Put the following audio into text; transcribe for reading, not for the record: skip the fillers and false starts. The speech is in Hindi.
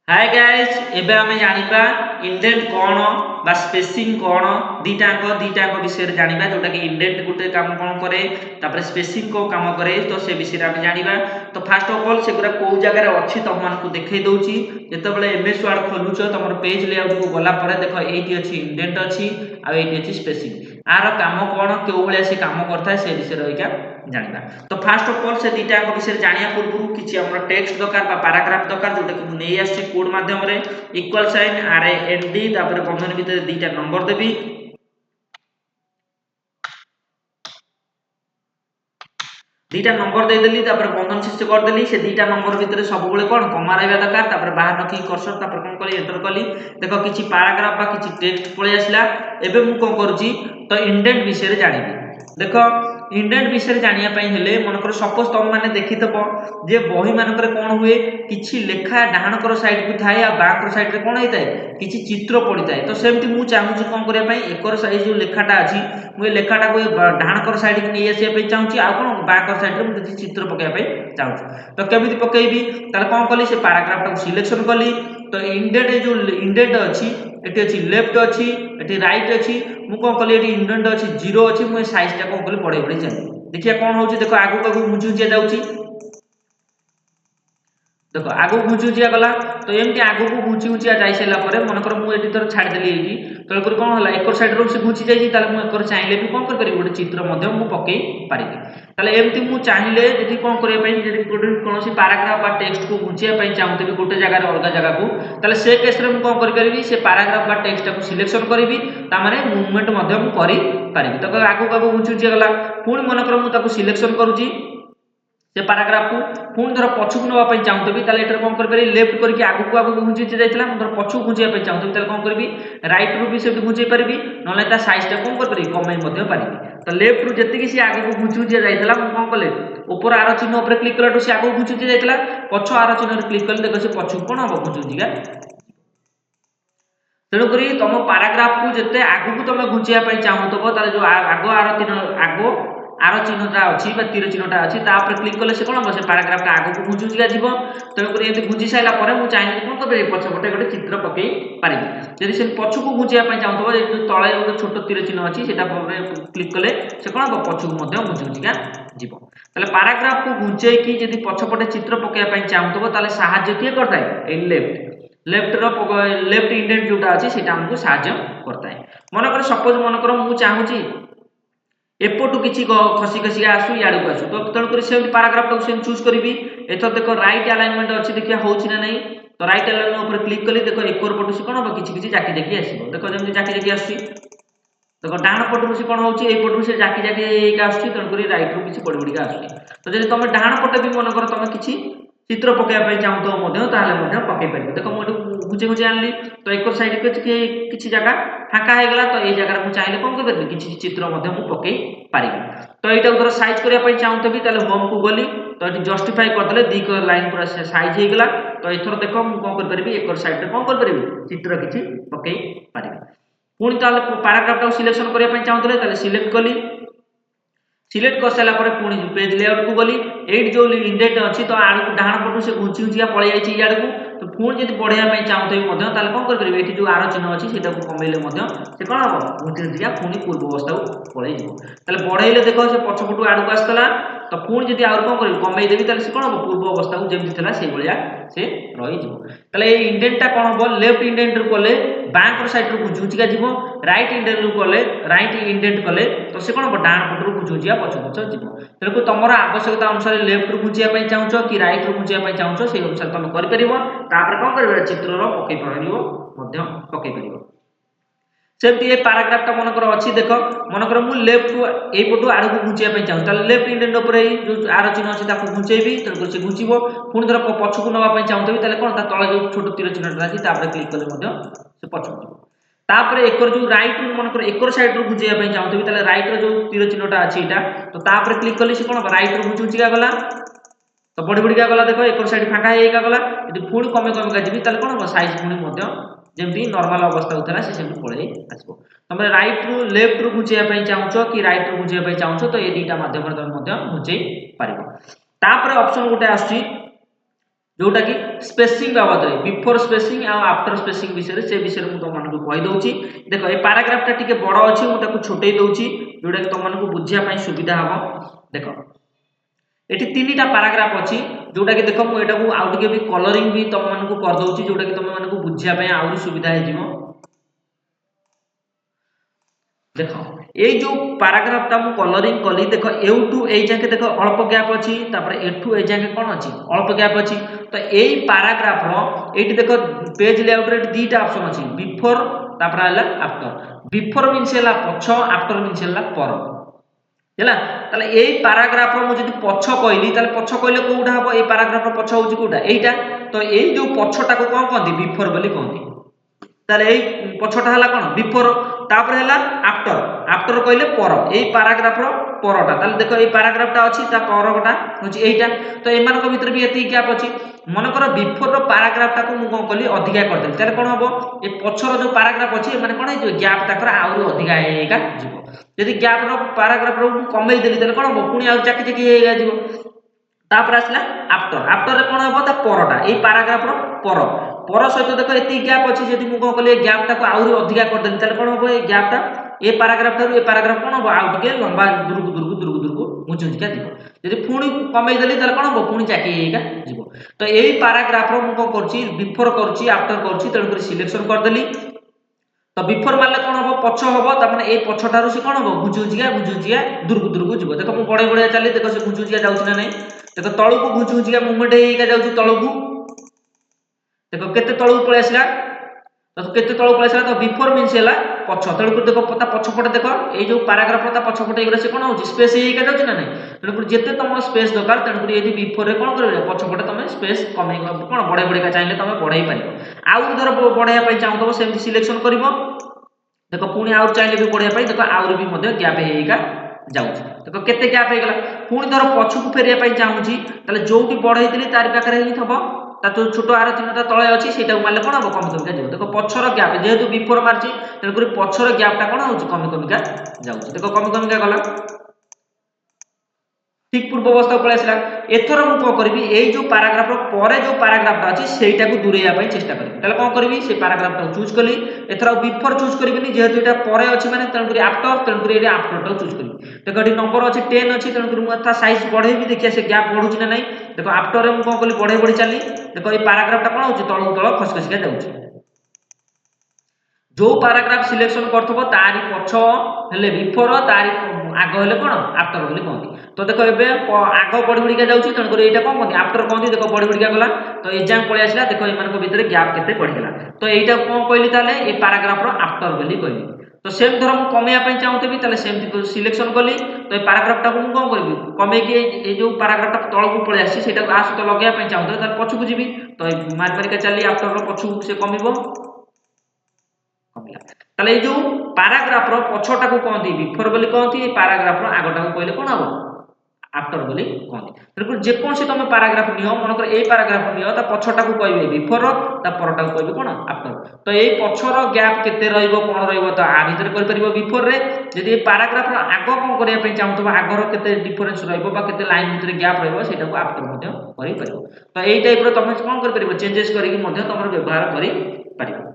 हाय गाइस एबे आमे जानिबा इंडेंट कोन बा स्पेसिंग कोन दीटांक विषय रे जानिबा जोटा कि इंडेंट गुटे काम कोन करे तापर स्पेसिंग को काम करे तो से विषय रे आमे जानिबा। तो फर्स्ट ऑफ ऑल सेगुरा को जगह रे अछि त मन को देखै दउची जते बेले एमएस वर्ड खोलुछ तमर पेज लेआउट को गला परे देखो एठी अछि इंडेंट अछि आ एठी अछि स्पेसिंग आर काम कोन केउ भले से काम करथा से विषय रे इका जानिबा। तो फर्स्ट ऑफ ऑल से दीटांक विषय जानिया पूर्व किछि हमर टेक्स्ट दरकार बा पैराग्राफ दरकार जोटा कि नै आछि कोड माध्यम रे equal sign R A N D तापर बंधन भितर दुईटा नंबर देबी दुईटा नंबर देदेली तापर बंधन सृष्टि करदेली से दुईटा नंबर भितर सब बेले कोन कमा रहबा दरकार तापर बाहर रखी कर्सर तापर कोन कली एंटर कली देखो किछि पैराग्राफ बा किछि टेक्स्ट पळे आसला। एबे मु कोन करूची तो इंडेंट विषय रे जानिबी देखो इंडेंट विषय जानिया पई हेले मनकर सपोज तुम माने देखितबो जे बही मानकर कोन हुए किछि लेखा डाहणकर साइड को थाए आ बाकर साइड रे कोन हेताए किछि चित्र पडिताए। तो सेमति मु चाहूची कोन करिया पई एकर साइज जो लेखाटा अछि मु लेखाटा को डाहणकर साइड को नै आसिया पई चाहूची आ कोन बाकर साइड रे मु किछि चित्र पकाया पई चाहूची। तो केमिति पकेइबी ताले कोन कली से पैराग्राफ को सिलेक्शन कली। तो इंडेंट जो इंडेंट अछि एटी अछि लेफ्ट अछि एटी राइट अछि मु कोन कली एटी इंडेंट अछि 0 अछि मु साइज टा कोन कली बढे बढे जाई देखिया कोन होउची देखो आगु आगु मुझुजिया जाउची देखो आगु घुंचुचिया गला। तो एमती आगु को घुंचुचिया जाई सेला परे मनकर मु एटी तर छाड़ देली एटी तळ पर कोन होला एकर साइड रो से घुंची जाई ताले मु एकर चाहिले भी कोन कर परिबी गोटे चित्र मध्ये मु पकेई पारिबी। ताले एमती मु चाहिले जदी कोन करिया पई जदी गोटे कोनोसी पैराग्राफ बा टेक्स्ट को घुंचिया पई चाहूतबी गोटे जगह रे अलगा जगह को ताले से केस रे मु कोन कर परिबी से पैराग्राफ बा टेक्स्ट को सिलेक्शन करिबी ता माने मूवमेंट मध्ये मु करि पारिबी। तो आगु आगु घुंचुचिया गला पुणी मनकर मु ताको सिलेक्शन करूची से पैराग्राफ को पुणी धर पछुक नवा पई चाहूतबी ताले एटर कोन कर परि लेफ्ट करके आगु को आगु घुंची जाइतला धर पछुक घुंचिया पई चाहूतबी ताले कोन करबी राइट रू भी सेठी घुंचै परिबी नले ता साइज ता कोन कर परिबी कमै मध्ये परिबी। तो लेफ्ट रू जति कि से आगु को घुंचू जाइतला मु कोन कले ऊपर आरो चिन्ह ऊपर क्लिक करला से आगु घुंचू जाइतला पछ आरो चिन्ह रे क्लिक करले देखो से पछुक कोन हो घुंचू जिगा। तेणु करी तुम पैराग्राफ को जिते आगु को तुम घुंचिया पई चाहूतबो ताले जो आगो आरो तीन आगो आरो चिन्हटा अछि बा तीर चिन्हटा अछि ता पर क्लिक करले से कोन हो से पैराग्राफ ता आगु को घुंचुजिया जिवो। तेणु करी एते घुंची साइला परे मु चाहि कोन करबे पछ पटे गोटे चित्र पकेई पारिबी। जदि से पछु को घुंचिया पई चाहूतबो जे तळे गोटे छोट तीर चिन्ह अछि सेटा पर क्लिक करले से कोन हो पछु मध्ये घुंचुजिया जिवो। ताले पैराग्राफ को घुंचै की जदि पछ पटे चित्र पकेया पई चाहूतबो ताले सहाय्य किए करताय ए लेफ्ट रो लेफ्ट इंडेंट जोटा अछि सेटा हमकु सहाय्य करताय। मनकर सपोज मनकर मु चाहूची एपटू किछि खसी खसी आसु याडू को आसु तो तण करी से पैराग्राफ को से चूज करबी एथर देखो राइट अलाइनमेंट अछि देखिया होउची ना नै। तो राइट अलाइनमेंट ऊपर क्लिक कली देखो एकोर पटू से कोन हो किछि किछि जाकी जाकी आसीबो देखो जेमति जाकी जाकी आसी देखो डाहण पटू से कोन होउची ए पटू से जाकी जाकी का आसी तण करी राइट रू किछि पडी पडी का आसी। तो जदि तमे डाहण पटे भी मन कर तमे किछि चित्र पकेया पई चाहतो मध्ये ताले मध्ये पकेई परिबो। देखो मु गुचे गुचे आनली तो एकर साइड के किछि जगह फाका हे गला तो ए जगह मु चाहिले कोन कर परिबी किछि चित्र मध्ये मु पकेई पारिबी। तो एटा उधर साइज करिया पई चाहतबी ताले होम को गली तो एटी जस्टिफाई कर देले दी को लाइन पूरा साइज हे गला। तो एथर देखो मु कोन कर परिबी एकर साइड रे कोन कर परिबी चित्र किछि पकेई पारिबी। पुणी ताले पैराग्राफ टा सिलेक्शन करिया पई चाहतले ताले सिलेक्ट कली सिलेक्ट कर साला पर पुणी पेज लेआउट को गली एट जो इंडेंट अछि तो आडू डाहण पटू से घुंची घुंचिया पळै आइछि याडू को। तो पुणी जदि बढ़िया पई चाहतबी मध्ये ताले कोन कर परिबे एठी जो आरो चिन्ह अछि सेटा को कमेले मध्ये से कोन हो घुंची घुंचिया पुणी पूर्व अवस्था को पळै जिवो। ताले बढ़ैले देखो से पछ पटू आडू को आस्तला तो पुणी जदि आरो कोन करबी कमै देबी ताले से कोन हो पूर्व अवस्था को जेमति थला से बलिया से रहि जिवो। ताले ए इंडेंट टा कोन हो लेफ्ट इंडेंट रो कोले बांकर साइड रो घुंची घुंचिया जिवो राइट इंडेंट रो कोले राइट इंडेंट कोले तो से कोन हो डाहण पटू रो घुंची घुंचिया पछ पछ जिवो। तेणु तुमर आवश्यकता अनुसार लेफ्ट रू घुंचिया पई चाहूचो कि राइट रू घुंचिया पई चाहूचो से अनुसार तुम करि परिबो। तापर कोन करबे चित्र रो पकेई परिबो मध्ये पकेई परिबो। सेमती ए पैराग्राफ ता मनकर अछि देखो मनकर मु लेफ्ट रू ए पटू आडू को घुंचिया पई चाहू ताले लेफ्ट इंडेंट ऊपर ही जो आरो चिन्ह अछि ताको घुंचेबी तो से घुंचिबो पुणी धर पछकु नवा पई चाहूतबी ताले कोन ता तळे जो छोट तीर चिन्हटा अछि तापर क्लिक करले मध्ये से पछकु जिवो। तापर एकर जो राइट रू मनकर एकर साइड रू घुंचिया पई चाहूतबी ताले राइट रो जो तीर चिन्हटा अछि एटा तो तापर क्लिक करले से कोन राइट रू घुंचुचिका गला तो बड़ी बड़ी का गला देखो एकर साइड फाका हे का गला यदि पुणी कमे कमे का जिबी ताले कोन साइज पुणी मध्ये जेमति नॉर्मल अवस्था होतला से सेमति पळै आसीबो। तमे राइट रू लेफ्ट रू घुंचिया पई चाहूचो कि राइट रू घुंचिया पई चाहूचो तो ए दीटा माध्यम रे तमे मध्ये घुंचै पारिबो। तापर ऑप्शन गुटे आछि जोटा कि स्पेसिंग बाबद बिफोर स्पेसिंग आ आफ्टर स्पेसिंग विषय में तुम मानक कही दूची। देख ये पैराग्राफटा टिके बड़ अच्छी मुझे छोटे दूची जोटा कि तुम मानक बुझापी सुविधा हम। देख ये तीन टा पैराग्राफ अच्छी जोटा कि देख मुझे आउ टे भी कलरिंग भी तुम मानक करदे जोटा कि तुम मानक बुझापी आउरी सुविधा हो। देख ये जो पैराग्राफटा मु कलरिंग कली देख एठू ए जाके देख अल्प गैप अच्छी एठू ए जाके कौन अच्छी अल्प गैप अच्छी। तो यही पैराग्राफ ये देख पेज लेआउट रे दीटा ऑप्शन अच्छी बिफोर आफ्टर। बिफोर मीन्स है पछ आफ्टर मीन्स है पर है ताले यही पैराग्राफ रो मुझे पछ कहली ताले पछ कहले कोउटा हबो ए पैराग्राफ रो पछ होची कोउटा एटा। तो यही जो पछटा को कोन कहंती बिफोर बोली कहंती। ताले एई पछटा हला कोन बिफोर तापर हला आफ्टर आफ्टर कहले पर एई पैराग्राफ रो परटा। ताले देखो एई पैराग्राफटा अछि ता परटा होची एइटा। तो एमानक भीतर भी एति गैप अछि मन कर बिफोर रो पैराग्राफटा को मु कोन कली अधिका कर देली ताले कोन हबो ए पछर जो पैराग्राफ अछि माने कोन हे गैप ताकर आउरी अधिका हेगा जिवो। यदि गैप रो पैराग्राफ रो कमेई देली ताले कोन हबो पुनी आउरी चाकी चाकी हेगा जिवो। तापर आसला आफ्टर आफ्टर रे कोन हबो ता परटा एई पैराग्राफ रो पर सहित देख ये गैप अच्छी जब मुझे कौन कल गैपटा को आउरी अधिका करदेली ताले कौन हम ये गैपटा ए पैराग्राफ ठारू ए पैराग्राफ कौन हम आउ टिके लंबा दूरकू घुंची घुंचिका जीव। जब पुणी कमेई देली ताले कौन हम पुणी चाकी हेगा जीव। तो यही पैराग्राफ रो मु कौन बिफोर करुच्ची आफ्टर करुच्ची तेणुकर सिलेक्शन करदेली। तो बिफोर मारे कौन हम पछ हम तार ये पछठारू से कौन हम घुंची घुंचिका दूरकू जीव। देख मुझे बढ़े बढ़िया चली देख से घुंची घुंचिका जाऊँ ना नहीं देख तलू को घुंची घुंचिका मुवमेंट होगा जाऊँ तलू देख केते तळू पळे आसला। तो केते तळू पळे आसला तो बिफोर मीन्स हैला पछ तळू देख ता पछपटे देख ए जो पैराग्राफ ता पछपटे एगरा से कोन होची स्पेस हेका जाउची ना नै तेणुकर जेते तुम स्पेस दरकार तेणुकर यदि बिफोर रे कोन करबे पछपटे तुम स्पेस कमे कोन बढे बढे का चाहिले तुम बढाई पारिबो। आउ धर बढाया पई चाहतो सेमति सिलेक्शन करिवो देख पुणी आउ चाहिले भी बढाया पई देख आउ भी मध्ये गैप हेका जाउची। देख केते गैप हेगला पुणी धर पछकु फेरिया पई चाहूची ताले जोटी बढाइतली तार पाखरे ही थबो ता जो छोट आर चिन्हटा तले अच्छी सेटा मारले कौन हम कमी कमिका जाऊ। देख पछर गैप जेहेतु बिफोर मारची तेणुकर पछर गैपटा कौन होची कमी कमिका जाउची। देख कमी कमिका गला ठीक पूर्व अवस्था पळे आसला। एथर मु को करबी एई जो पैराग्राफ रो परे जो पैराग्राफटा अछि सेटा को दूरेया पई चेष्टा करबी। ताले कोन करबी से पैराग्राफटा चूज कली एथर बिफोर चूज करबिनी जेहेतु एटा परे अछि माने तेणुकर आफ्टर तेणुकर एटा आफ्टरटा चूज करबी। देख एठी नंबर अछि 10 अछि तेणुकर मु ता साइज बढ़ेबी देखिया से गैप बढ़ुची ना नै। देख आफ्टर रे मु कोन कली बढ़े बढ़ी चली देख ए पैराग्राफटा कोन होची तळु तळ खसखसिका जाउची। जो पैराग्राफ सिलेक्शन करथबो तारी पछ हेले बिफोर तारी आग हेले कोन आफ्टर बोली कहंती। तो देख एबे आग बढ़ी बढ़िका जाउची तेणुकर एटा कोन कहंती आफ्टर कहंती। देख बढ़ी बढ़िका गला तो एजाम पळे आसला देख एमानक भितरे गैप केते बढ़िगला। तो एटा कोन कहली ताले ए पैराग्राफ रो आफ्टर बोली कहली। तो सेम धर मु कमेया पई चाहूतबी ताले सेम सिलेक्शन कली तो ए पैराग्राफटा को मु कोन करबी कमे कि ए जो पैराग्राफटा तळकु पळे आसी सेटा आ सहित लगेया पई चाहूतबी ताले पछकु जीबी तो मारि मारिका चली आफ्टर रो पछकु से कमिबो कमिला। ताले ए जो पैराग्राफ रो पछटा को कहंती बिफोर बोली कहंती ए पैराग्राफ रो आगटा को कहले कोन हबो आफ्टर बोली कहंती। तेणुकर जेकोसी तुम पैराग्राफ नियो मनकर ए पैराग्राफ नियो ता पछटा को कहबे बिफोर ता परटा को कहबे कोन आफ्टर। तो ए पछर गैप केते रहइबो कोन रहइबो तो आ भीतर कर परिबो बिफोर रे जदि ए पैराग्राफ रो आगो कोन करिया पई चाहतो आगर केते डिफरेंस रहइबो बा केते लाइन भीतर गैप रहइबो सेटा को आफ्टर मध्ये करि परिबो। तो एई टाइप रो तुम कोन कर परिबो चेंजेस करिकि मध्ये तुम व्यवहार करि परिबो।